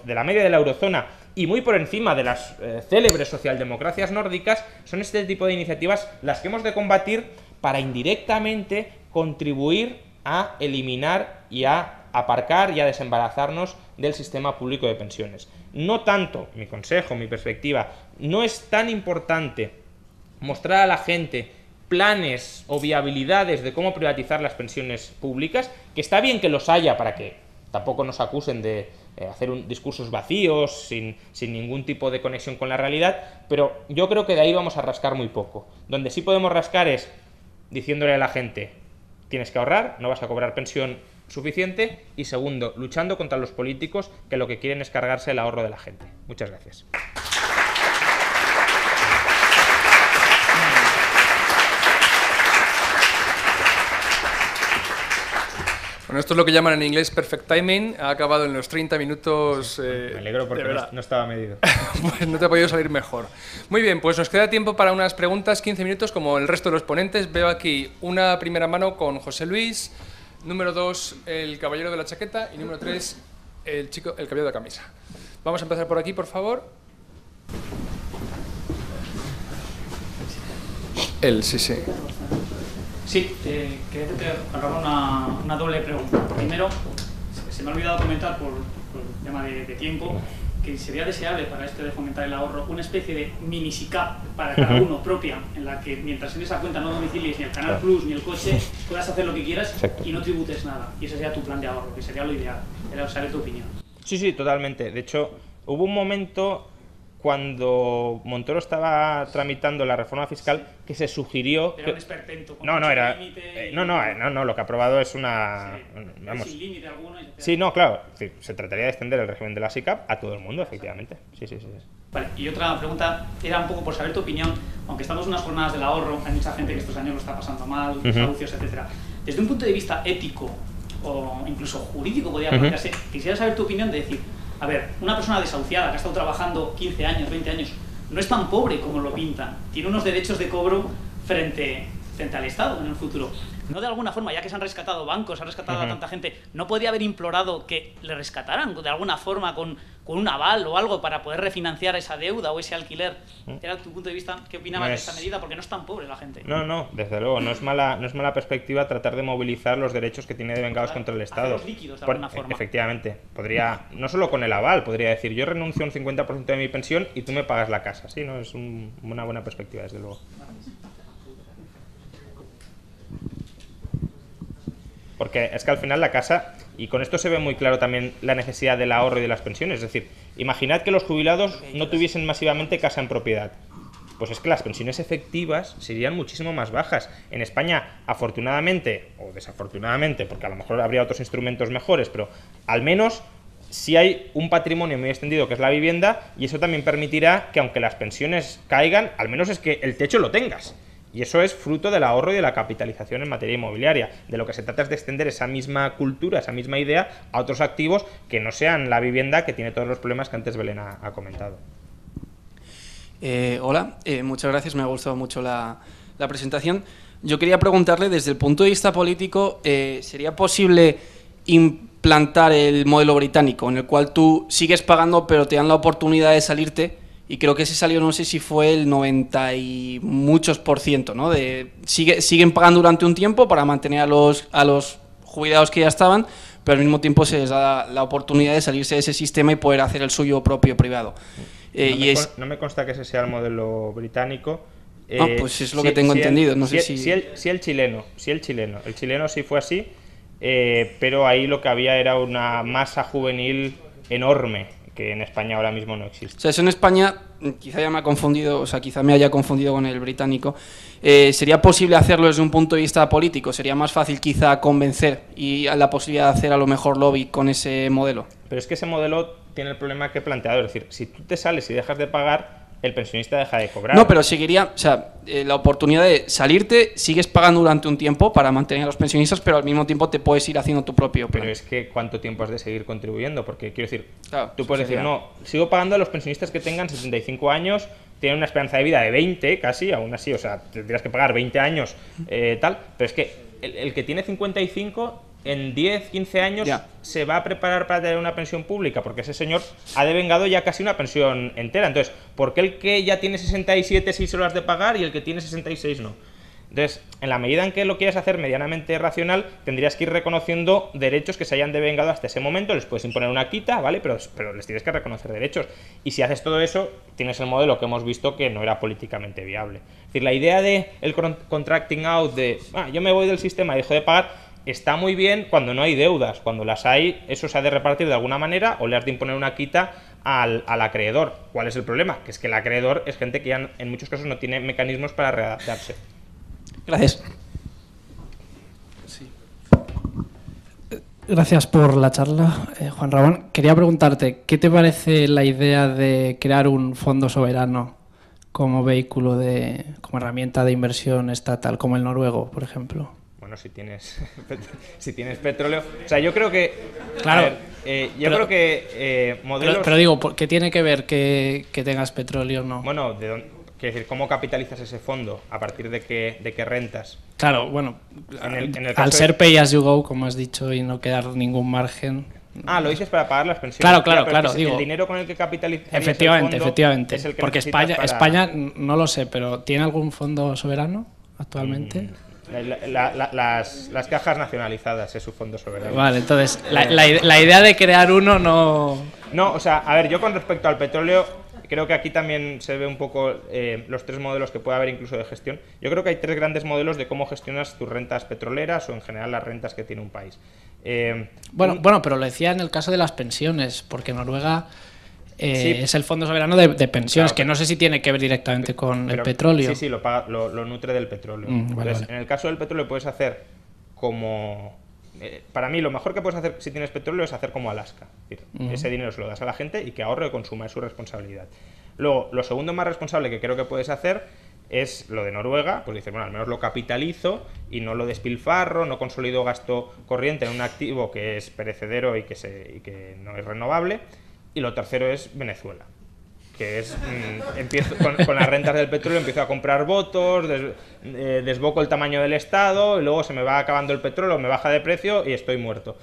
Speaker 2: la media de la eurozona y muy por encima de las célebres socialdemocracias nórdicas, son este tipo de iniciativas las que hemos de combatir para indirectamente contribuir a eliminar y a aparcar y a desembarazarnos del sistema público de pensiones. No tanto, mi consejo, mi perspectiva, no es tan importante mostrar a la gente planes o viabilidades de cómo privatizar las pensiones públicas, que está bien que los haya para que tampoco nos acusen de hacer discursos vacíos, sin ningún tipo de conexión con la realidad, pero yo creo que de ahí vamos a rascar muy poco. Donde sí podemos rascar es diciéndole a la gente: tienes que ahorrar, no vas a cobrar pensión suficiente, y segundo, luchando contra los políticos que lo que quieren es cargarse el ahorro de la gente. Muchas gracias.
Speaker 1: Bueno, esto es lo que llaman en inglés perfect timing. Ha acabado en los 30 minutos.
Speaker 2: Me alegro porque no estaba medido.
Speaker 1: Pues no te ha podido salir mejor. Muy bien, pues nos queda tiempo para unas preguntas, 15 minutos, como el resto de los ponentes. Veo aquí una primera mano con José Luis, número 2, el caballero de la chaqueta, y número 3, el caballero de la camisa. Vamos a empezar por aquí, por favor. Sí.
Speaker 3: Sí, quería hablar una doble pregunta. Primero, se me ha olvidado comentar por el tema de tiempo que sería deseable para esto de fomentar el ahorro una especie de mini SICAP para cada uno propia, en la que mientras en esa cuenta no domicilies ni el Canal Plus ni el coche, puedas hacer lo que quieras y no tributes nada. Y ese sería tu plan de ahorro, que sería lo ideal. Era saber tu opinión.
Speaker 2: Sí, totalmente. De hecho, hubo un momento cuando Montoro estaba tramitando la reforma fiscal que se sugirió...
Speaker 3: Era un esperpento.
Speaker 2: No, lo que ha aprobado es una...
Speaker 3: Sí,
Speaker 2: vamos.
Speaker 3: Sin límite alguno.
Speaker 2: Sí, no, claro. Se trataría de extender el régimen de la SICAP a todo el mundo, efectivamente. Sí.
Speaker 3: Vale, y otra pregunta era un poco por saber tu opinión. Aunque estamos en unas jornadas del ahorro, hay mucha gente que estos años lo está pasando mal, desahucios, etc. Desde un punto de vista ético o incluso jurídico, podría plantearse, quisiera saber tu opinión de decir, a ver, una persona desahuciada que ha estado trabajando 15 años, 20 años, no es tan pobre como lo pintan. Tiene unos derechos de cobro frente al Estado en el futuro. No de alguna forma, ya que se han rescatado bancos, se han rescatado a tanta gente, ¿no podría haber implorado que le rescataran de alguna forma con un aval o algo para poder refinanciar esa deuda o ese alquiler? ¿Era tu punto de vista? ¿Qué opinabas de esta medida? Porque no es tan pobre la gente.
Speaker 2: No, desde luego, no es mala perspectiva tratar de movilizar los derechos que tiene devengados contra el Estado.
Speaker 3: Hacerlos líquidos de alguna forma.
Speaker 2: Efectivamente. Podría, no solo con el aval, podría decir, yo renuncio a un 50% de mi pensión y tú me pagas la casa. Sí, no, es una buena perspectiva, desde luego. Porque es que al final la casa, y con esto se ve muy claro también la necesidad del ahorro y de las pensiones, es decir, imaginad que los jubilados no tuviesen masivamente casa en propiedad. Pues es que las pensiones efectivas serían muchísimo más bajas. En España, afortunadamente, o desafortunadamente, porque a lo mejor habría otros instrumentos mejores, pero al menos sí hay un patrimonio muy extendido que es la vivienda, y eso también permitirá que aunque las pensiones caigan, al menos es que el techo lo tengas. Y eso es fruto del ahorro y de la capitalización en materia inmobiliaria. De lo que se trata es de extender esa misma cultura, esa misma idea a otros activos que no sean la vivienda, que tiene todos los problemas que antes Belén ha comentado.
Speaker 4: Hola, muchas gracias, me ha gustado mucho la presentación. Yo quería preguntarle, desde el punto de vista político, ¿sería posible implantar el modelo británico, en el cual tú sigues pagando pero te dan la oportunidad de salirte? Y creo que ese salió, no sé si fue el 90 y muchos %, ¿no? Siguen pagando durante un tiempo para mantener a los jubilados que ya estaban, pero al mismo tiempo se les da la oportunidad de salirse de ese sistema y poder hacer el suyo propio privado.
Speaker 2: No me consta que ese sea el modelo británico.
Speaker 4: Pues es lo que tengo entendido. No sé
Speaker 2: si el chileno sí fue así, pero ahí lo que había era una masa juvenil enorme, que en España ahora mismo no existe.
Speaker 4: O sea, eso en España, quizá ya me ha confundido, o sea, quizá me haya confundido con el británico. ¿Sería posible hacerlo desde un punto de vista político? ¿Sería más fácil quizá convencer y la posibilidad de hacer a lo mejor lobby con ese modelo?
Speaker 2: Pero es que ese modelo tiene el problema que he planteado, es decir, si tú te sales y dejas de pagar, el pensionista deja de cobrar.
Speaker 4: No, pero seguiría, o sea, la oportunidad de salirte, sigues pagando durante un tiempo para mantener a los pensionistas, pero al mismo tiempo te puedes ir haciendo tu propio plan.
Speaker 2: Pero es que ¿cuánto tiempo has de seguir contribuyendo? Porque quiero decir,
Speaker 4: Claro,
Speaker 2: tú puedes
Speaker 4: sería-
Speaker 2: decir, no, sigo pagando a los pensionistas que tengan 75 años, tienen una esperanza de vida de 20 casi, aún así, o sea, tendrías que pagar 20 años, tal, pero es que el que tiene 55, en 10, 15 años
Speaker 4: Ya.
Speaker 2: se va a preparar para tener una pensión pública, porque ese señor ha devengado ya casi una pensión entera. Entonces, ¿por qué el que ya tiene 67 sí se lo has de pagar y el que tiene 66 no? Entonces, en la medida en que lo quieras hacer medianamente racional, tendrías que ir reconociendo derechos que se hayan devengado hasta ese momento. Les puedes imponer una quita, ¿vale? Pero les tienes que reconocer derechos. Y si haces todo eso, tienes el modelo que hemos visto que no era políticamente viable. Es decir, la idea de el contracting out, de yo me voy del sistema y dejo de pagar, está muy bien cuando no hay deudas. Cuando las hay, eso se ha de repartir de alguna manera o le has de imponer una quita al acreedor. ¿Cuál es el problema? Que es que el acreedor es gente que ya en muchos casos no tiene mecanismos para readaptarse.
Speaker 4: Gracias.
Speaker 5: Gracias por la charla, Juan Ramón. Quería preguntarte, ¿qué te parece la idea de crear un fondo soberano como vehículo como herramienta de inversión estatal, como el noruego, por ejemplo?
Speaker 2: Bueno, si tienes petróleo... O sea, yo creo que...
Speaker 5: Claro.
Speaker 2: Creo que modelos...
Speaker 5: Pero digo, ¿qué tiene que ver que tengas petróleo o no?
Speaker 2: Bueno, quiero decir, ¿cómo capitalizas ese fondo? ¿A partir de qué rentas?
Speaker 5: Claro, bueno,
Speaker 2: En el caso
Speaker 5: al
Speaker 2: de-
Speaker 5: ser pay as you go, como has dicho, y no quedar ningún margen...
Speaker 2: Lo dices para pagar las pensiones.
Speaker 5: Claro,
Speaker 2: pero
Speaker 5: claro,
Speaker 2: es que
Speaker 5: digo-
Speaker 2: el dinero con el que capitalizas
Speaker 5: Efectivamente.
Speaker 2: es el que
Speaker 5: Porque
Speaker 2: necesitas
Speaker 5: España, no lo sé, pero ¿tiene algún fondo soberano actualmente?
Speaker 2: Las cajas nacionalizadas es su fondo soberano.
Speaker 5: Vale, entonces, la idea de crear uno no...
Speaker 2: No, o sea, a ver, yo con respecto al petróleo, creo que aquí también se ve un poco los tres modelos que puede haber incluso de gestión. Yo creo que hay tres grandes modelos de cómo gestionas tus rentas petroleras o en general las rentas que tiene un país.
Speaker 5: Bueno, pero lo decía en el caso de las pensiones, porque Noruega
Speaker 2: Sí.
Speaker 5: es el fondo soberano de pensiones,
Speaker 2: Claro,
Speaker 5: que no sé si tiene que ver directamente con el
Speaker 2: Pero-
Speaker 5: petróleo.
Speaker 2: Sí, lo nutre del petróleo.
Speaker 5: Vale,
Speaker 2: Entonces,
Speaker 5: vale.
Speaker 2: en el caso del petróleo puedes hacer como... para mí lo mejor que puedes hacer si tienes petróleo es hacer como Alaska. Es decir, ese dinero se lo das a la gente y que ahorre o consuma, es su responsabilidad. Luego, lo segundo más responsable que creo que puedes hacer es lo de Noruega, pues dices, bueno, al menos lo capitalizo y no lo despilfarro, no consolido gasto corriente en un activo que es perecedero y que no es renovable. Y lo tercero es Venezuela, que es empiezo con las rentas del petróleo, empiezo a comprar votos, desboco el tamaño del Estado y luego se me va acabando el petróleo, me baja de precio y estoy muerto.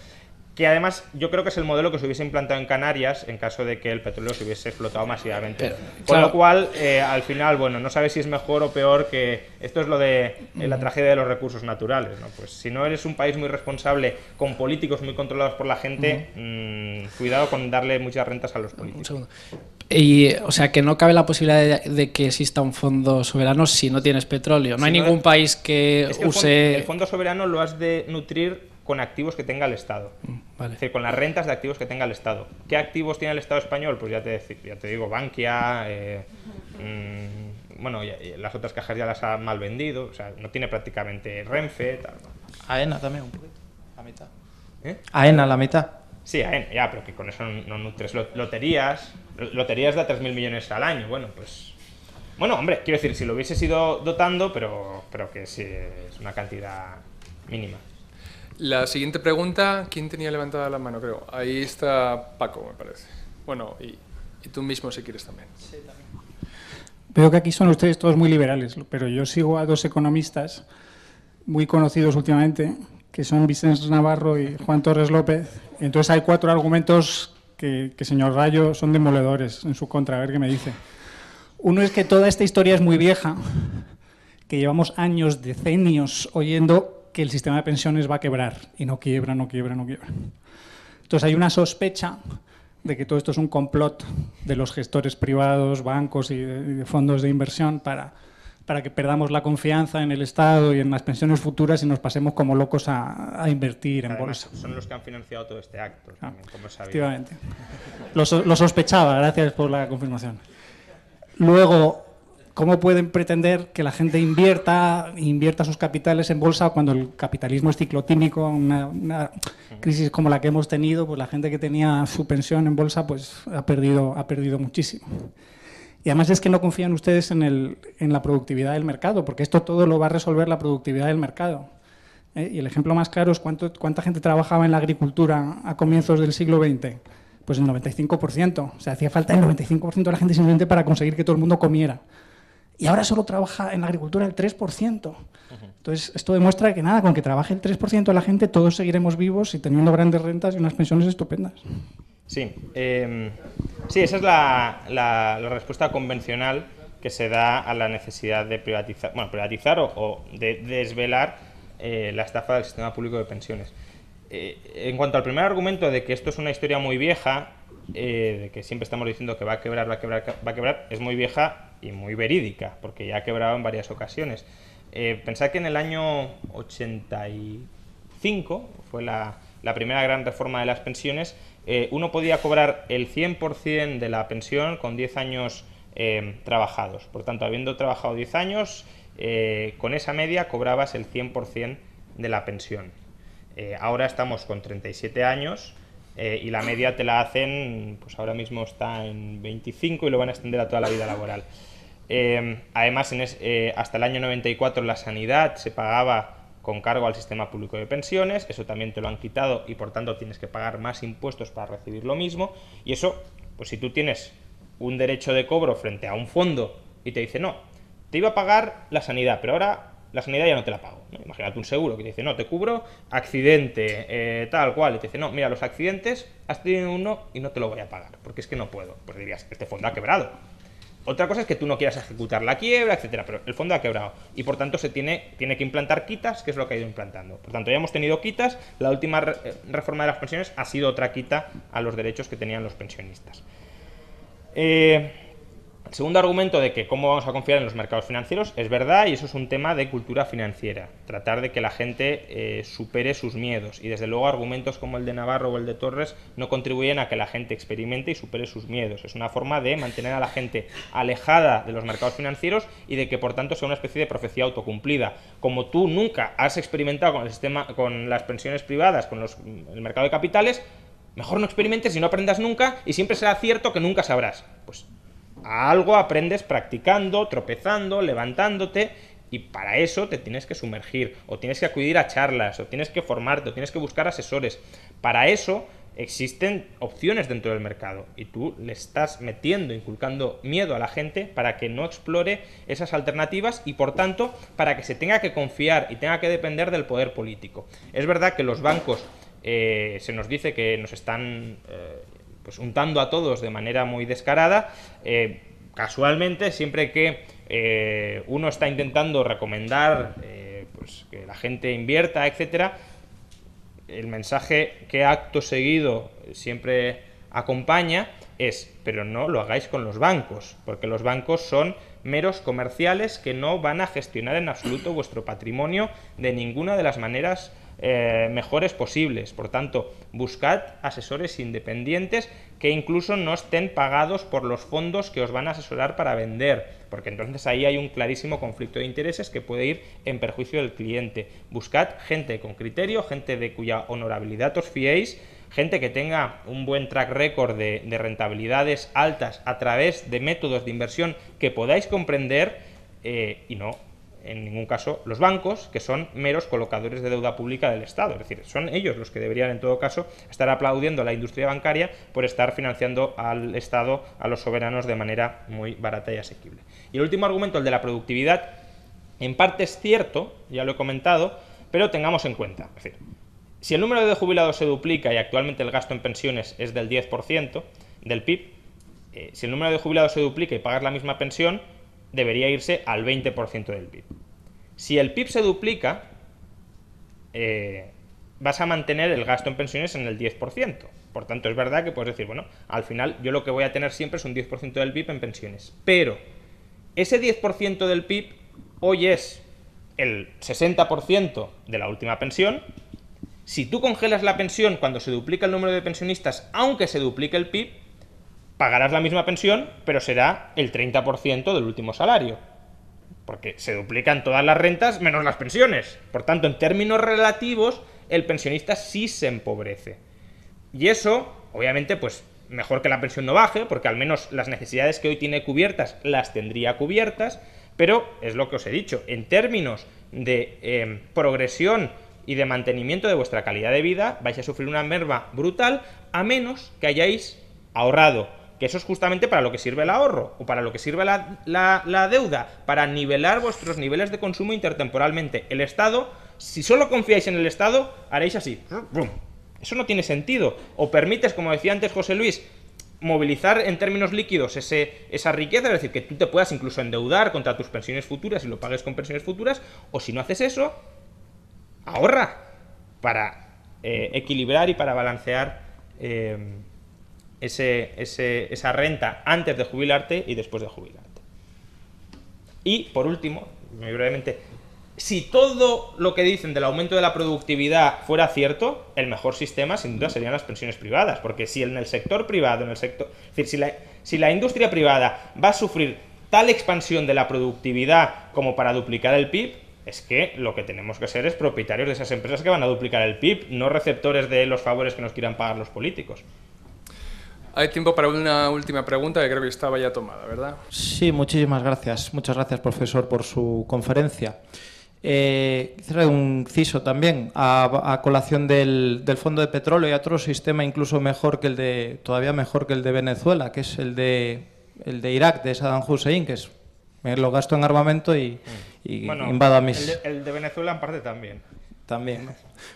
Speaker 2: Que además yo creo que es el modelo que se hubiese implantado en Canarias en caso de que el petróleo se hubiese explotado masivamente. Con
Speaker 5: claro.
Speaker 2: lo cual, al final, bueno, no sabes si es mejor o peor que... Esto es lo de la tragedia de los recursos naturales, ¿no? Pues si no eres un país muy responsable, con políticos muy controlados por la gente, cuidado con darle muchas rentas a los
Speaker 5: Un
Speaker 2: políticos.
Speaker 5: segundo. Y, o sea, que no cabe la posibilidad de que exista un fondo soberano si no tienes petróleo. No hay
Speaker 2: Si no
Speaker 5: ningún
Speaker 2: es-
Speaker 5: país que
Speaker 2: Es que
Speaker 5: use...
Speaker 2: el fondo soberano lo has de nutrir con activos que tenga el Estado.
Speaker 5: Vale.
Speaker 2: Es decir, con las rentas de activos que tenga el Estado. ¿Qué activos tiene el Estado español? Pues ya te digo, Bankia, bueno, y las otras cajas ya las ha mal vendido, o sea, no tiene prácticamente Renfe, tal.
Speaker 6: AENA también, un poquito, la mitad.
Speaker 2: ¿Eh?
Speaker 6: AENA, la mitad.
Speaker 2: Sí, ya, pero que con eso no nutres. Loterías da 3.000 millones al año, bueno, pues... Bueno, hombre, quiero decir, si lo hubieses ido dotando, pero que sí, es una cantidad mínima.
Speaker 1: La siguiente pregunta, ¿quién tenía levantada la mano? Creo. Ahí está Paco, me parece. Bueno, y tú mismo si quieres también.
Speaker 7: Veo que aquí son ustedes todos muy liberales, pero yo sigo a dos economistas muy conocidos últimamente, que son Vicente Navarro y Juan Torres López. Entonces hay cuatro argumentos que señor Rayo, son demoledores en su contra. A ver qué me dice. Uno es que toda esta historia es muy vieja, que llevamos años, decenios, oyendo que el sistema de pensiones va a quebrar. Y no quiebra. Entonces hay una sospecha de que todo esto es un complot de los gestores privados, bancos y de fondos de inversión para para que perdamos la confianza en el Estado y en las pensiones futuras y nos pasemos como locos a invertir en
Speaker 2: Además,
Speaker 7: bolsa.
Speaker 2: son los que han financiado todo este acto, también, como sabéis.
Speaker 7: Efectivamente. Lo sospechaba, gracias por la confirmación. Luego, ¿cómo pueden pretender que la gente invierta sus capitales en bolsa cuando el capitalismo es ciclotímico? Una crisis como la que hemos tenido, pues la gente que tenía su pensión en bolsa pues ha perdido muchísimo. Y además es que no confían ustedes en la productividad del mercado, porque esto todo lo va a resolver la productividad del mercado. Y el ejemplo más claro es cuánta gente trabajaba en la agricultura a comienzos del siglo XX. Pues el 95%. O sea, hacía falta el 95% de la gente simplemente para conseguir que todo el mundo comiera. Y ahora solo trabaja en la agricultura el 3%. Entonces, esto demuestra que nada, con que trabaje el 3% de la gente, todos seguiremos vivos y teniendo grandes rentas y unas pensiones estupendas.
Speaker 2: Sí, sí, esa es la respuesta convencional que se da a la necesidad de privatizar o de desvelar la estafa del sistema público de pensiones. En cuanto al primer argumento de que esto es una historia muy vieja, de que siempre estamos diciendo que va a quebrar, es muy vieja y muy verídica, porque ya ha quebrado en varias ocasiones. Pensad que en el año 85 fue la primera gran reforma de las pensiones. Uno podía cobrar el 100% de la pensión con 10 años trabajados. Por tanto, habiendo trabajado 10 años, con esa media cobrabas el 100% de la pensión. Ahora estamos con 37 años y la media te la hacen, pues ahora mismo está en 25 y lo van a extender a toda la vida laboral. Además, hasta el año 94 la sanidad se pagaba con cargo al sistema público de pensiones, eso también te lo han quitado y por tanto tienes que pagar más impuestos para recibir lo mismo, y eso, pues si tú tienes un derecho de cobro frente a un fondo y te dice, no, te iba a pagar la sanidad, pero ahora la sanidad ya no te la pago, ¿no? Imagínate un seguro que te dice, no, te cubro accidente, tal cual, y te dice, no, mira, los accidentes has tenido uno y no te lo voy a pagar, porque es que no puedo. Pues dirías, este fondo ha quebrado. Otra cosa es que tú no quieras ejecutar la quiebra, etcétera, pero el fondo ha quebrado y por tanto se tiene que implantar quitas, que es lo que ha ido implantando. Por tanto, ya hemos tenido quitas, la última reforma de las pensiones ha sido otra quita a los derechos que tenían los pensionistas. El segundo argumento de que cómo vamos a confiar en los mercados financieros es verdad, y eso es un tema de cultura financiera, tratar de que la gente supere sus miedos, y desde luego argumentos como el de Navarro o el de Torres no contribuyen a que la gente experimente y supere sus miedos. Es una forma de mantener a la gente alejada de los mercados financieros y de que por tanto sea una especie de profecía autocumplida. Como tú nunca has experimentado con el sistema, con las pensiones privadas, con el mercado de capitales, mejor no experimentes y no aprendas nunca, y siempre será cierto que nunca sabrás. Pues algo aprendes practicando, tropezando, levantándote, y para eso te tienes que sumergir, o tienes que acudir a charlas, o tienes que formarte, o tienes que buscar asesores. Para eso existen opciones dentro del mercado, y tú le estás inculcando miedo a la gente para que no explore esas alternativas y por tanto para que se tenga que confiar y tenga que depender del poder político. Es verdad que los bancos se nos dice que nos están pues untando a todos de manera muy descarada. Casualmente, siempre que uno está intentando recomendar pues que la gente invierta, etcétera, el mensaje que acto seguido siempre acompaña es: pero no lo hagáis con los bancos, porque los bancos son meros comerciales que no van a gestionar en absoluto vuestro patrimonio de ninguna de las maneras mejores posibles. Por tanto, buscad asesores independientes que incluso no estén pagados por los fondos que os van a asesorar para vender, porque entonces ahí hay un clarísimo conflicto de intereses que puede ir en perjuicio del cliente. Buscad gente con criterio, gente de cuya honorabilidad os fiéis, gente que tenga un buen track record de rentabilidades altas a través de métodos de inversión que podáis comprender, y no en ningún caso los bancos, que son meros colocadores de deuda pública del Estado. Es decir, son ellos los que deberían en todo caso estar aplaudiendo a la industria bancaria por estar financiando al Estado, a los soberanos, de manera muy barata y asequible. Y el último argumento, el de la productividad, en parte es cierto, ya lo he comentado, pero tengamos en cuenta, es decir, si el número de jubilados se duplica y actualmente el gasto en pensiones es del 10% del PIB, si el número de jubilados se duplica y pagas la misma pensión, debería irse al 20% del PIB. Si el PIB se duplica, vas a mantener el gasto en pensiones en el 10%. Por tanto, es verdad que puedes decir, bueno, al final yo lo que voy a tener siempre es un 10% del PIB en pensiones. Pero ese 10% del PIB hoy es el 60% de la última pensión. Si tú congelas la pensión cuando se duplica el número de pensionistas, aunque se duplique el PIB, pagarás la misma pensión, pero será el 30% del último salario. Porque se duplican todas las rentas menos las pensiones. Por tanto, en términos relativos, el pensionista sí se empobrece. Y eso, obviamente, pues mejor que la pensión no baje, porque al menos las necesidades que hoy tiene cubiertas las tendría cubiertas, pero es lo que os he dicho, en términos de progresión y de mantenimiento de vuestra calidad de vida, vais a sufrir una merma brutal, a menos que hayáis ahorrado, que eso es justamente para lo que sirve el ahorro, o para lo que sirve la deuda, para nivelar vuestros niveles de consumo intertemporalmente. El Estado, si solo confiáis en el Estado, haréis así. Eso no tiene sentido. O permites, como decía antes José Luis, movilizar en términos líquidos esa riqueza, es decir, que tú te puedas incluso endeudar contra tus pensiones futuras y lo pagues con pensiones futuras, o si no haces eso, ahorra para equilibrar y para balancear esa renta antes de jubilarte y después de jubilarte. Y, por último, muy brevemente, si todo lo que dicen del aumento de la productividad fuera cierto, el mejor sistema sin duda serían las pensiones privadas, porque si en el sector privado, es decir, si la industria privada va a sufrir tal expansión de la productividad como para duplicar el PIB, es que lo que tenemos que ser es propietarios de esas empresas que van a duplicar el PIB, no receptores de los favores que nos quieran pagar los políticos.
Speaker 1: Hay tiempo para una última pregunta que creo que estaba ya tomada, ¿verdad?
Speaker 6: Sí, muchísimas gracias. Muchas gracias, profesor, por su conferencia. Hice un ciso también a colación del Fondo de Petróleo y a otro sistema incluso mejor que todavía mejor que el de Venezuela, que es el de Irak, de Saddam Hussein, que es me lo gasto en armamento y bueno, invado a mis...
Speaker 2: El de Venezuela en parte también.
Speaker 6: También.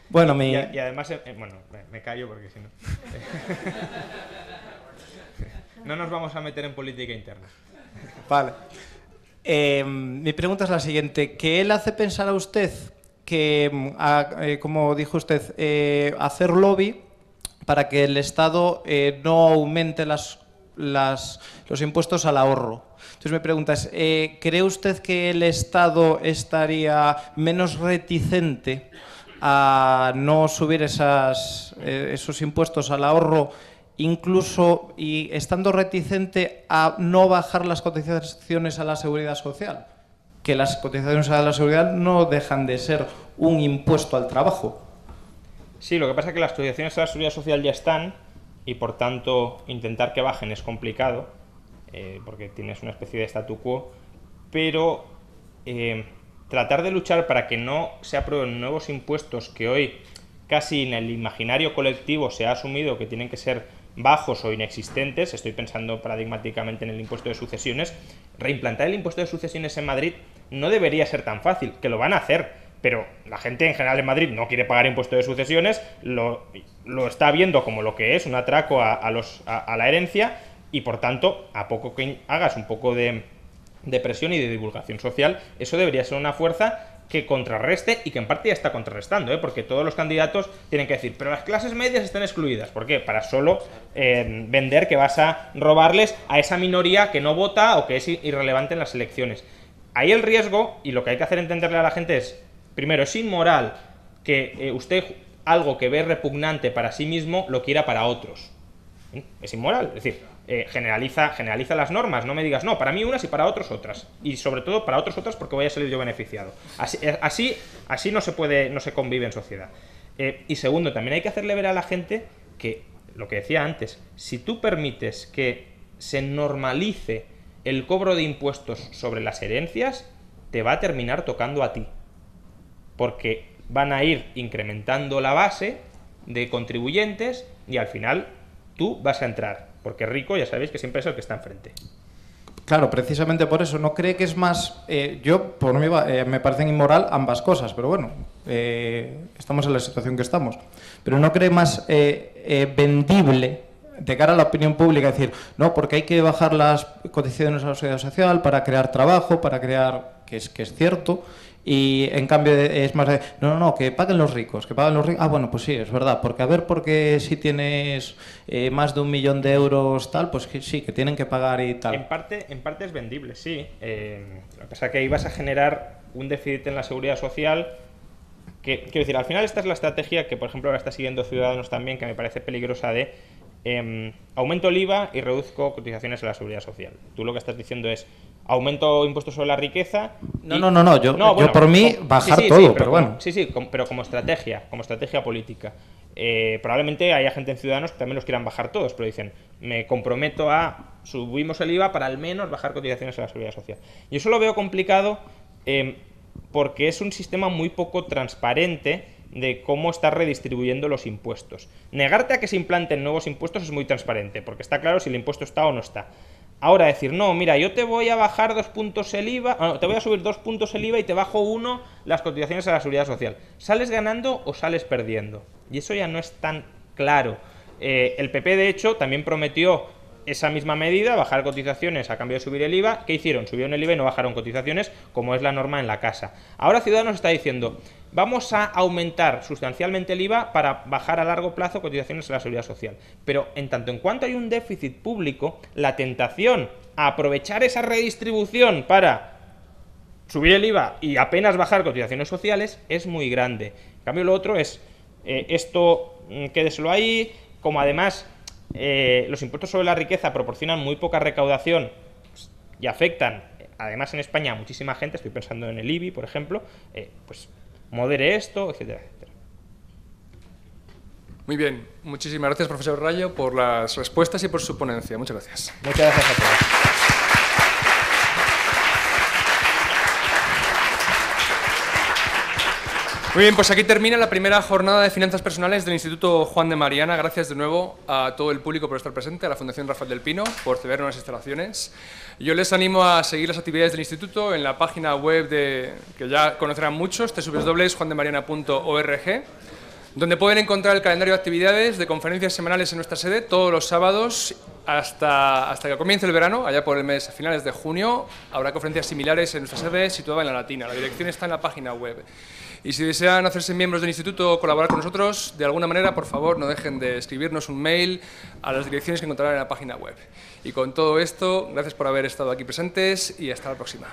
Speaker 6: Bueno,
Speaker 2: y además, bueno, me callo porque si no... No nos vamos a meter en política interna.
Speaker 6: Vale. Mi pregunta es la siguiente. ¿Qué le hace pensar a usted que, como dijo usted, hacer lobby para que el Estado no aumente los impuestos al ahorro? Entonces mi pregunta es, ¿cree usted que el Estado estaría menos reticente a no subir esos impuestos al ahorro, incluso y estando reticente a no bajar las cotizaciones a la seguridad social? Que las cotizaciones a la seguridad no dejan de ser un impuesto al trabajo.
Speaker 2: Sí, lo que pasa es que las cotizaciones a la seguridad social ya están y por tanto intentar que bajen es complicado, porque tienes una especie de statu quo, pero tratar de luchar para que no se aprueben nuevos impuestos que hoy casi en el imaginario colectivo se ha asumido que tienen que ser bajos o inexistentes, estoy pensando paradigmáticamente en el impuesto de sucesiones. Reimplantar el impuesto de sucesiones en Madrid no debería ser tan fácil, que lo van a hacer, pero la gente en general en Madrid no quiere pagar impuesto de sucesiones, lo está viendo como lo que es, un atraco a la herencia, y por tanto, a poco que hagas un poco de presión y de divulgación social, eso debería ser una fuerza que contrarreste y que en parte ya está contrarrestando, porque todos los candidatos tienen que decir, pero las clases medias están excluidas. ¿Por qué? Para solo vender que vas a robarles a esa minoría que no vota o que es irrelevante en las elecciones. Ahí el riesgo, y lo que hay que hacer entenderle a la gente es, primero, es inmoral que usted algo que ve repugnante para sí mismo lo quiera para otros. Es inmoral, es decir, generaliza las normas, no me digas, no, para mí unas y para otros otras, y sobre todo para otros otras porque voy a salir yo beneficiado. Así no se convive en sociedad. Y segundo, también hay que hacerle ver a la gente que, lo que decía antes, si tú permites que se normalice el cobro de impuestos sobre las herencias, te va a terminar tocando a ti, porque van a ir incrementando la base de contribuyentes y al final tú vas a entrar, porque rico ya sabéis que siempre es el que está enfrente.
Speaker 6: Claro, precisamente por eso. ¿No cree que es más...? Por mí me parecen inmoral ambas cosas, pero bueno, estamos en la situación que estamos. Pero ¿no cree más vendible de cara a la opinión pública, decir, no, porque hay que bajar las cotizaciones a la seguridad social para crear trabajo, para crear, que es cierto, y en cambio es más de, no, que paguen los ricos, que paguen los ricos. Ah, bueno, pues sí, es verdad, porque a ver, porque si tienes más de 1 millón de euros tal, pues que sí, que tienen que pagar y tal.
Speaker 2: En parte es vendible, sí. Lo que pasa es que ahí vas a generar un déficit en la seguridad social que, quiero decir, al final esta es la estrategia que, por ejemplo, ahora está siguiendo Ciudadanos también, que me parece peligrosa, de aumento el IVA y reduzco cotizaciones a la seguridad social. Tú lo que estás diciendo es aumento impuestos sobre la riqueza.
Speaker 6: No, yo por mí bajar todo, pero bueno.
Speaker 2: Pero como estrategia política. Probablemente haya gente en Ciudadanos que también los quieran bajar todos, pero dicen, me comprometo a subimos el IVA para al menos bajar cotizaciones a la seguridad social. Y eso lo veo complicado porque es un sistema muy poco transparente de cómo está redistribuyendo los impuestos. Negarte a que se implanten nuevos impuestos es muy transparente, porque está claro si el impuesto está o no está. Ahora decir, no, mira, yo te voy a bajar 2 puntos el IVA, te voy a subir 2 puntos el IVA y te bajo 1 las cotizaciones a la seguridad social. ¿Sales ganando o sales perdiendo? Y eso ya no es tan claro. El PP, de hecho, también prometió esa misma medida, bajar cotizaciones a cambio de subir el IVA. ¿Qué hicieron? Subieron el IVA y no bajaron cotizaciones, como es la norma en la casa. Ahora Ciudadanos está diciendo, vamos a aumentar sustancialmente el IVA para bajar a largo plazo cotizaciones a la seguridad social. Pero en tanto en cuanto hay un déficit público, la tentación a aprovechar esa redistribución para subir el IVA y apenas bajar cotizaciones sociales es muy grande. En cambio, lo otro es, esto quédeselo ahí, como además los impuestos sobre la riqueza proporcionan muy poca recaudación y afectan, además en España, a muchísima gente, estoy pensando en el IBI, por ejemplo, pues modere esto, etcétera, etcétera.
Speaker 1: Muy bien, muchísimas gracias, profesor Rayo, por las respuestas y por su ponencia. Muchas gracias.
Speaker 2: Muchas gracias a todos.
Speaker 1: Muy bien, pues aquí termina la primera jornada de finanzas personales del Instituto Juan de Mariana. Gracias de nuevo a todo el público por estar presente, a la Fundación Rafael del Pino por cedernos las instalaciones. Yo les animo a seguir las actividades del Instituto en la página web que ya conocerán muchos, www.juandemariana.org, donde pueden encontrar el calendario de actividades de conferencias semanales en nuestra sede todos los sábados hasta que comience el verano, allá por el mes, a finales de junio. Habrá conferencias similares en nuestra sede situada en La Latina. La dirección está en la página web. Y si desean hacerse miembros del Instituto o colaborar con nosotros, de alguna manera, por favor, no dejen de escribirnos un mail a las direcciones que encontrarán en la página web. Y con todo esto, gracias por haber estado aquí presentes y hasta la próxima.